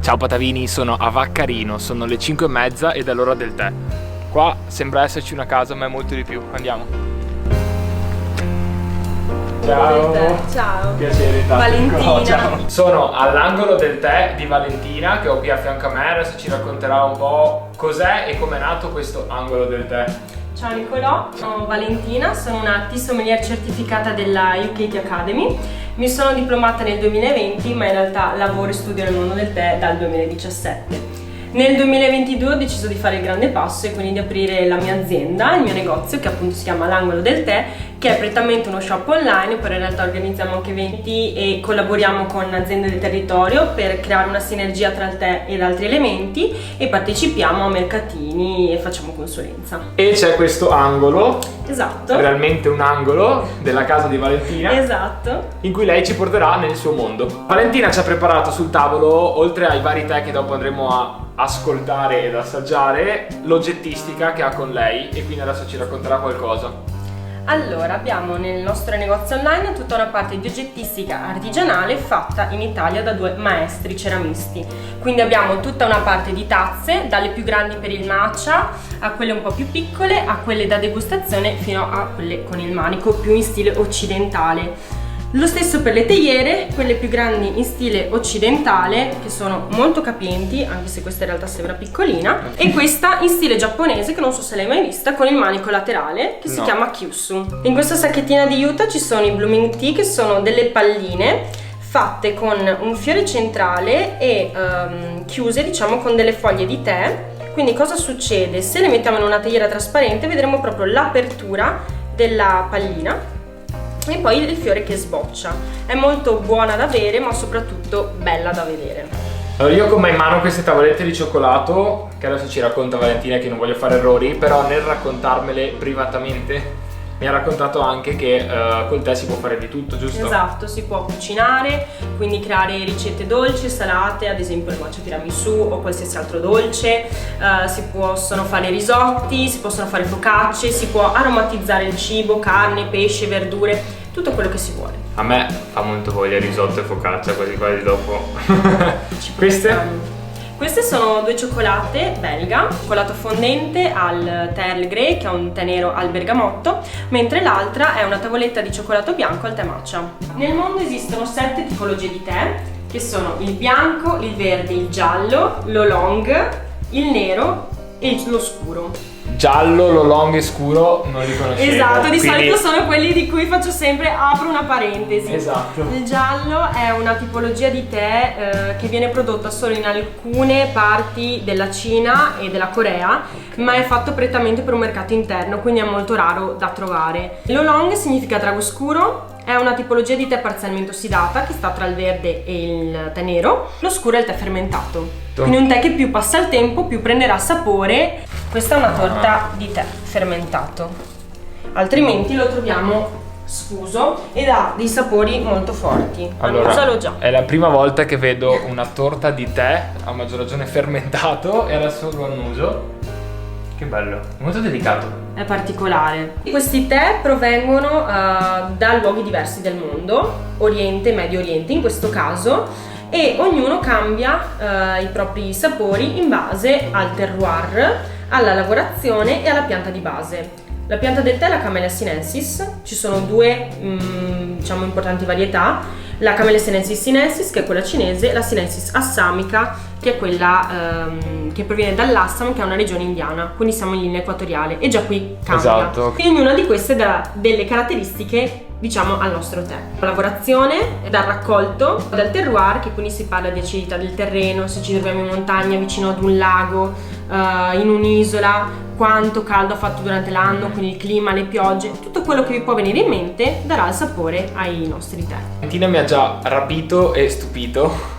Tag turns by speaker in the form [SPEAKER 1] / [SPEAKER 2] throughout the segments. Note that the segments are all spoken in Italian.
[SPEAKER 1] Ciao Patavini, sono a Vaccarino, sono le 5:30 ed è l'ora del tè. Qua sembra esserci una casa, ma è molto di più. Andiamo. Ciao.
[SPEAKER 2] Ciao.
[SPEAKER 1] Piacere,
[SPEAKER 2] Valentina.
[SPEAKER 1] Ciao. Sono all'angolo del tè di Valentina, che ho qui a fianco a me. Adesso ci racconterà un po' cos'è e com'è nato questo angolo del tè.
[SPEAKER 2] Ciao Nicolò, sono Valentina, sono una tea sommelier certificata della UK Tea Academy. Mi sono diplomata nel 2020, ma in realtà lavoro e studio nel mondo del tè dal 2017. Nel 2022 ho deciso di fare il grande passo e quindi di aprire la mia azienda, il mio negozio, che appunto si chiama L'Angolo del Tè, che è prettamente uno shop online, però in realtà organizziamo anche eventi e collaboriamo con aziende del territorio per creare una sinergia tra il tè ed altri elementi e partecipiamo a mercatini e facciamo consulenza.
[SPEAKER 1] E c'è questo angolo,
[SPEAKER 2] Esatto.
[SPEAKER 1] realmente un angolo della casa di Valentina,
[SPEAKER 2] Esatto.
[SPEAKER 1] in cui lei ci porterà nel suo mondo. Valentina ci ha preparato sul tavolo, oltre ai vari tè che dopo andremo a ascoltare ed assaggiare, l'oggettistica che ha con lei, e quindi adesso ci racconterà qualcosa.
[SPEAKER 2] Allora, abbiamo nel nostro negozio online tutta una parte di oggettistica artigianale fatta in Italia da 2 maestri ceramisti. Quindi abbiamo tutta una parte di tazze, dalle più grandi per il matcha a quelle un po' più piccole, a quelle da degustazione fino a quelle con il manico più in stile occidentale. Lo stesso per le teiere, quelle più grandi in stile occidentale, che sono molto capienti, anche se questa in realtà sembra piccolina, e questa in stile giapponese, che non so se l'hai mai vista, con il manico laterale, che si chiama Kyusu. In questa sacchettina di Utah ci sono i Blooming Tea, che sono delle palline fatte con un fiore centrale e chiuse, diciamo, con delle foglie di tè. Quindi cosa succede? Se le mettiamo in una teiera trasparente vedremo proprio l'apertura della pallina e poi il fiore che sboccia. È molto buona da bere, ma soprattutto bella da vedere.
[SPEAKER 1] Allora, io ho con me in mano queste tavolette di cioccolato che adesso ci racconta Valentina, che non voglio fare errori, però nel raccontarmele privatamente mi ha raccontato anche che col tè si può fare di tutto, giusto?
[SPEAKER 2] Esatto, si può cucinare, quindi creare ricette dolci, salate, ad esempio il matcha tiramisù o qualsiasi altro dolce, si possono fare risotti, si possono fare focacce, si può aromatizzare il cibo, carne, pesce, verdure, tutto quello che si vuole.
[SPEAKER 1] A me fa molto voglia risotto e focaccia, quasi quasi dopo.
[SPEAKER 2] Queste? Queste sono 2 cioccolate belga, cioccolato fondente al tè Earl Grey, che è un tè nero al bergamotto, mentre l'altra è una tavoletta di cioccolato bianco al tè matcha. Nel mondo esistono 7 tipologie di tè, che sono il bianco, il verde, il giallo, l'oolong, il nero e lo scuro.
[SPEAKER 1] Giallo, l'oolong e scuro non li conoscevo.
[SPEAKER 2] Esatto, di
[SPEAKER 1] quindi...
[SPEAKER 2] solito sono quelli di cui faccio sempre, apro una parentesi.
[SPEAKER 1] Esatto.
[SPEAKER 2] Il giallo è una tipologia di tè che viene prodotta solo in alcune parti della Cina e della Corea, ma è fatto prettamente per un mercato interno, quindi è molto raro da trovare. L'oolong significa drago scuro. È una tipologia di tè parzialmente ossidata che sta tra il verde e il tè nero. Lo scuro è il tè fermentato. Quindi un tè che più passa il tempo, più prenderà sapore. Questa è una torta di tè fermentato. Altrimenti lo troviamo sfuso ed ha dei sapori molto forti. Annusalo già.
[SPEAKER 1] È la prima volta che vedo una torta di tè, a maggior ragione fermentato, e adesso lo annuso. Che bello, molto delicato.
[SPEAKER 2] È particolare. Questi tè provengono da luoghi diversi del mondo, Oriente, Medio Oriente in questo caso, e ognuno cambia i propri sapori in base al terroir, alla lavorazione e alla pianta di base. La pianta del tè è la Camellia sinensis, ci sono 2 diciamo importanti varietà, la Camellia sinensis che è quella cinese, e la sinensis assamica che è quella che proviene dall'Assam, che è una regione indiana, quindi siamo in linea equatoriale e già qui cambia.
[SPEAKER 1] Esatto.
[SPEAKER 2] Quindi ognuna di queste dà delle caratteristiche, diciamo, al nostro tè. La lavorazione dal raccolto, dal terroir, che quindi si parla di acidità del terreno, se ci troviamo in montagna vicino ad un lago, in un'isola, quanto caldo ha fatto durante l'anno, quindi il clima, le piogge, tutto quello che vi può venire in mente darà il sapore ai nostri tè.
[SPEAKER 1] Valentina mi ha già rapito e stupito.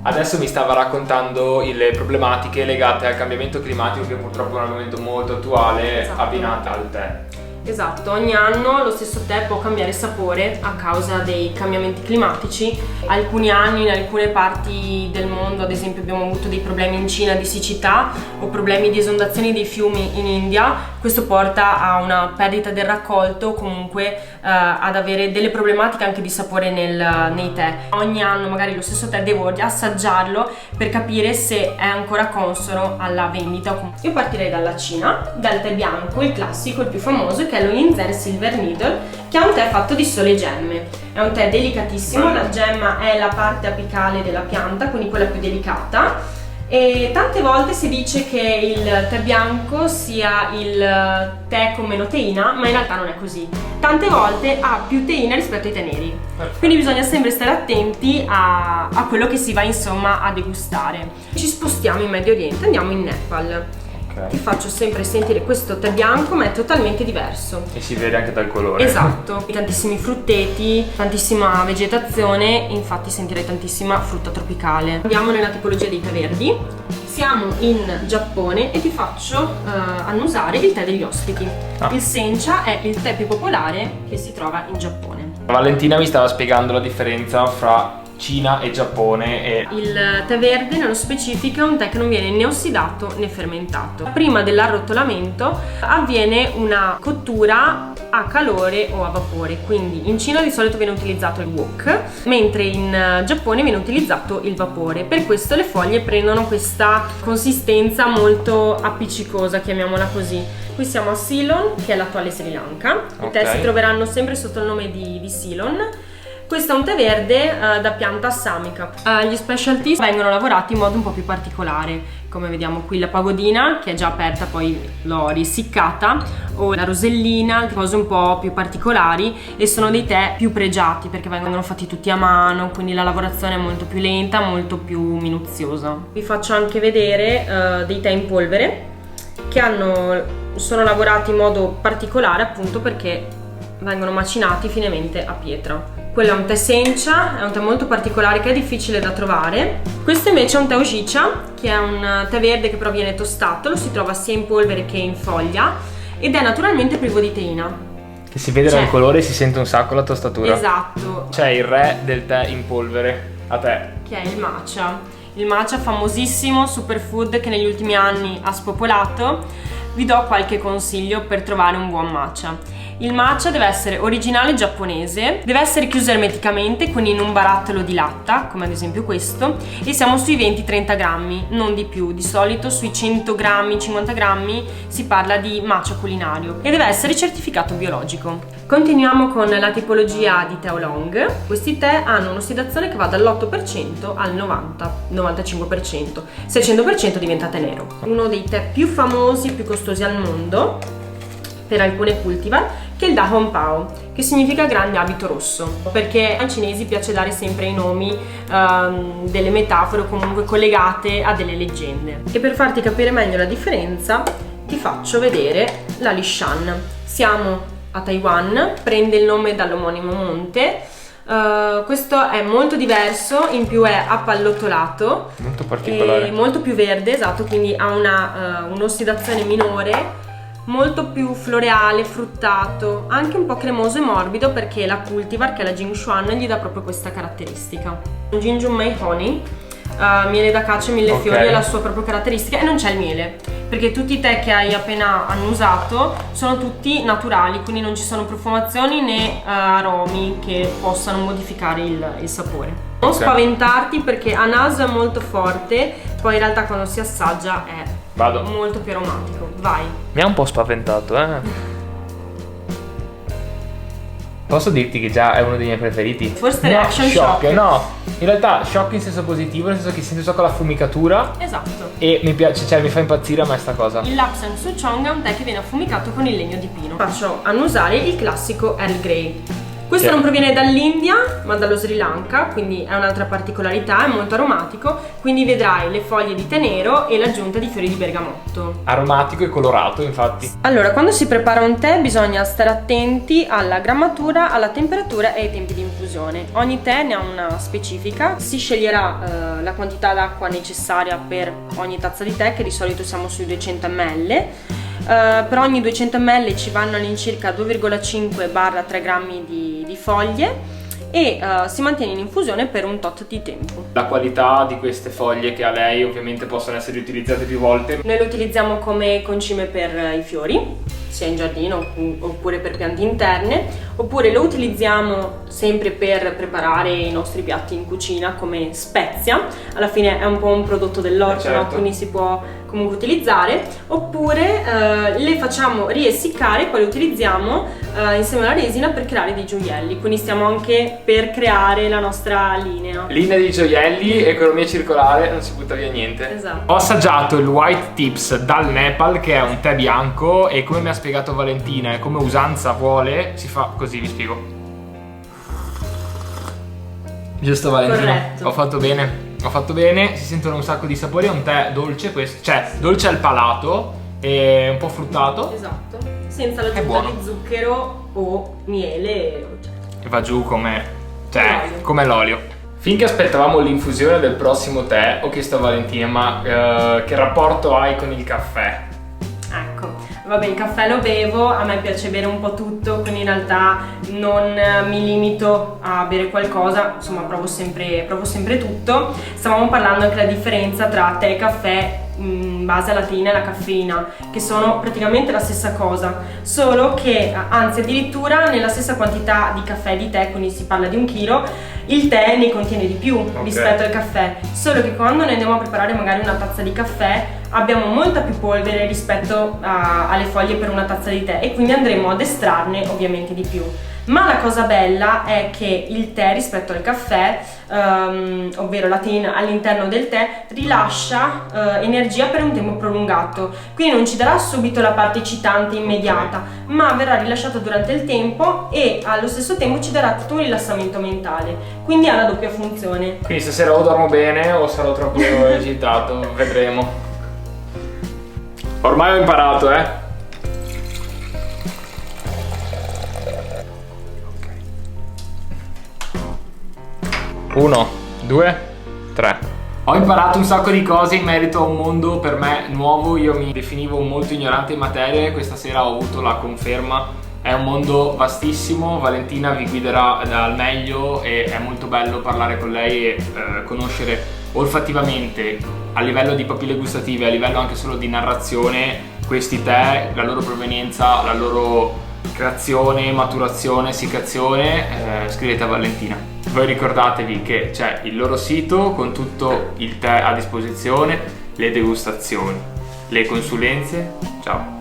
[SPEAKER 1] Adesso mi stava raccontando le problematiche legate al cambiamento climatico, che purtroppo è un argomento molto attuale,
[SPEAKER 2] Esatto.
[SPEAKER 1] abbinata al tè.
[SPEAKER 2] Esatto, ogni anno lo stesso tè può cambiare sapore a causa dei cambiamenti climatici. Alcuni anni in alcune parti del mondo, ad esempio abbiamo avuto dei problemi in Cina di siccità o problemi di esondazioni dei fiumi in India. Questo porta a una perdita del raccolto, comunque ad avere delle problematiche anche di sapore nei tè. Ogni anno magari lo stesso tè devo assaggiarlo per capire se è ancora consono alla vendita. Io partirei dalla Cina, dal tè bianco, il classico, il più famoso, che è lo Yinzhen Silver Needle, che è un tè fatto di sole gemme. È un tè delicatissimo, la gemma è la parte apicale della pianta, quindi quella più delicata. E tante volte si dice che il tè bianco sia il tè con meno teina, ma in realtà non è così. Tante volte ha più teina rispetto ai tè neri. Quindi bisogna sempre stare attenti a quello che si va insomma a degustare. Ci spostiamo in Medio Oriente, andiamo in Nepal. Ti faccio sempre sentire questo tè bianco, ma è totalmente diverso.
[SPEAKER 1] E si vede anche dal colore.
[SPEAKER 2] Esatto, tantissimi frutteti, tantissima vegetazione, infatti sentirei tantissima frutta tropicale. Andiamo nella tipologia dei tè verdi. Siamo in Giappone e ti faccio annusare il tè degli ospiti. Il sencha è il tè più popolare che si trova in Giappone.
[SPEAKER 1] Valentina mi stava spiegando la differenza fra Cina e Giappone e...
[SPEAKER 2] Il tè verde nello specifico è un tè che non viene né ossidato né fermentato. Prima dell'arrotolamento avviene una cottura a calore o a vapore, quindi in Cina di solito viene utilizzato il wok, mentre in Giappone viene utilizzato il vapore. Per questo le foglie prendono questa consistenza molto appiccicosa, chiamiamola così. Qui siamo a Ceylon, che è l'attuale Sri Lanka. I tè si troveranno sempre sotto il nome di Ceylon. Questo è un tè verde da pianta assamica. Gli specialty vengono lavorati in modo un po' più particolare, come vediamo qui la pagodina, che è già aperta, poi l'ho risiccata, o la rosellina, cose un po' più particolari, e sono dei tè più pregiati perché vengono fatti tutti a mano, quindi la lavorazione è molto più lenta, molto più minuziosa. Vi faccio anche vedere dei tè in polvere che sono lavorati in modo particolare appunto perché vengono macinati finemente a pietra. Quello è un tè sencha, è un tè molto particolare che è difficile da trovare. Questo invece è un tè Hojicha, che è un tè verde che però viene tostato, lo si trova sia in polvere che in foglia ed è naturalmente privo di teina.
[SPEAKER 1] Che si vede dal colore e si sente un sacco la tostatura.
[SPEAKER 2] Esatto.
[SPEAKER 1] C'è il re del tè in polvere, a te.
[SPEAKER 2] Che è il matcha. Il matcha famosissimo superfood che negli ultimi anni ha spopolato. Vi do qualche consiglio per trovare un buon matcha. Il matcha deve essere originale giapponese, deve essere chiuso ermeticamente, quindi in un barattolo di latta, come ad esempio questo, e siamo sui 20-30 grammi, non di più. Di solito sui 100 grammi, 50 grammi si parla di matcha culinario e deve essere certificato biologico. Continuiamo con la tipologia di tè oolong. Questi tè hanno un'ossidazione che va dall'8% al 90-95%. Se è 100% diventa tè nero. Uno dei tè più famosi e più costosi al mondo per alcune cultivar, che è il Da Hong Pao, che significa grande abito rosso, perché ai cinesi piace dare sempre i nomi delle metafore o comunque collegate a delle leggende. E per farti capire meglio la differenza ti faccio vedere la Lishan. Siamo a Taiwan, prende il nome dall'omonimo monte. Questo è molto diverso, in più è appallottolato,
[SPEAKER 1] molto particolare
[SPEAKER 2] e molto più verde, esatto, quindi ha un'ossidazione minore, molto più floreale, fruttato, anche un po' cremoso e morbido perché la cultivar, che è la Jingshuan, gli dà proprio questa caratteristica. Un Jinjun Mei Honey, miele d'acacia e millefiori, è la sua propria caratteristica, e non c'è il miele perché tutti i tè che hai appena annusato sono tutti naturali, quindi non ci sono profumazioni né aromi che possano modificare il sapore. Non spaventarti perché a naso è molto forte, poi in realtà quando si assaggia è molto più aromatico. Vai.
[SPEAKER 1] Mi ha un po' spaventato, Posso dirti che già è uno dei miei preferiti?
[SPEAKER 2] Forse è Action Shock.
[SPEAKER 1] No, in realtà shock in senso positivo, nel senso che sento solo la fumicatura.
[SPEAKER 2] Esatto.
[SPEAKER 1] E mi piace, cioè mi fa impazzire a me sta cosa.
[SPEAKER 2] Il Lapsang Souchong è un tè che viene affumicato con il legno di pino. Faccio annusare il classico Earl Grey. Questo non proviene dall'India ma dallo Sri Lanka, quindi è un'altra particolarità, è molto aromatico, quindi vedrai le foglie di tè nero e l'aggiunta di fiori di bergamotto.
[SPEAKER 1] Aromatico e colorato, infatti.
[SPEAKER 2] Allora, quando si prepara un tè bisogna stare attenti alla grammatura, alla temperatura e ai tempi di infusione. Ogni tè ne ha una specifica, si sceglierà la quantità d'acqua necessaria per ogni tazza di tè, che di solito siamo sui 200 ml. Per ogni 200 ml ci vanno all'incirca 2,5-3 grammi di foglie e si mantiene in infusione per un tot di tempo.
[SPEAKER 1] La qualità di queste foglie che ha lei ovviamente possono essere utilizzate più volte.
[SPEAKER 2] Noi lo utilizziamo come concime per i fiori. sia in giardino oppure per piante interne, oppure lo utilizziamo sempre per preparare i nostri piatti in cucina come spezia. Alla fine è un po' un prodotto dell'orto,
[SPEAKER 1] certo.
[SPEAKER 2] no? Quindi si può comunque utilizzare, oppure le facciamo riessiccare e poi le utilizziamo insieme alla resina per creare dei gioielli. Quindi stiamo anche per creare la nostra linea.
[SPEAKER 1] Linea di gioielli, economia circolare, non si butta via niente.
[SPEAKER 2] Esatto.
[SPEAKER 1] Ho assaggiato il White Tips dal Nepal, che è un tè bianco, e come mi ha spiegato Valentina e come usanza vuole, si fa così, vi spiego. Giusto Valentina?
[SPEAKER 2] Corretto.
[SPEAKER 1] Ho fatto bene. Ho fatto bene, si sentono un sacco di sapori, è un tè dolce questo, cioè dolce al palato e un po' fruttato.
[SPEAKER 2] Esatto, senza l'aggiunta
[SPEAKER 1] buono.
[SPEAKER 2] di zucchero o miele, eccetera.
[SPEAKER 1] E va giù come, cioè,
[SPEAKER 2] L'olio.
[SPEAKER 1] come l'olio. Finché aspettavamo l'infusione del prossimo tè, ho chiesto a Valentina, ma che rapporto hai con il caffè?
[SPEAKER 2] Ecco, vabbè, il caffè lo bevo, a me piace bere un po' tutto, quindi in realtà non mi limito a bere qualcosa, insomma provo sempre tutto. Stavamo parlando anche della differenza tra tè e caffè in base alla teina e alla caffeina, che sono praticamente la stessa cosa, solo che, anzi addirittura nella stessa quantità di caffè e di tè, quindi si parla di 1 chilo, il tè ne contiene di più rispetto al caffè, solo che quando noi andiamo a preparare magari una tazza di caffè abbiamo molta più polvere rispetto alle foglie per una tazza di tè, e quindi andremo ad estrarne ovviamente di più. Ma la cosa bella è che il tè rispetto al caffè, ovvero la teina all'interno del tè, rilascia energia per un tempo prolungato, quindi non ci darà subito la parte eccitante immediata, ma verrà rilasciata durante il tempo e allo stesso tempo ci darà tutto un rilassamento mentale, quindi ha la doppia funzione.
[SPEAKER 1] Quindi stasera o dormo bene o sarò troppo agitato, vedremo. Ormai ho imparato, 1, 2, 3. Ho imparato un sacco di cose in merito a un mondo per me nuovo. Io mi definivo molto ignorante in materie, questa sera ho avuto la conferma. È un mondo vastissimo, Valentina vi guiderà al meglio e è molto bello parlare con lei e conoscere olfattivamente, a livello di papille gustative, a livello anche solo di narrazione, questi tè, la loro provenienza, la loro creazione, maturazione, essiccazione. Scrivete a Valentina. Voi ricordatevi che c'è il loro sito con tutto il tè a disposizione, le degustazioni, le consulenze. Ciao!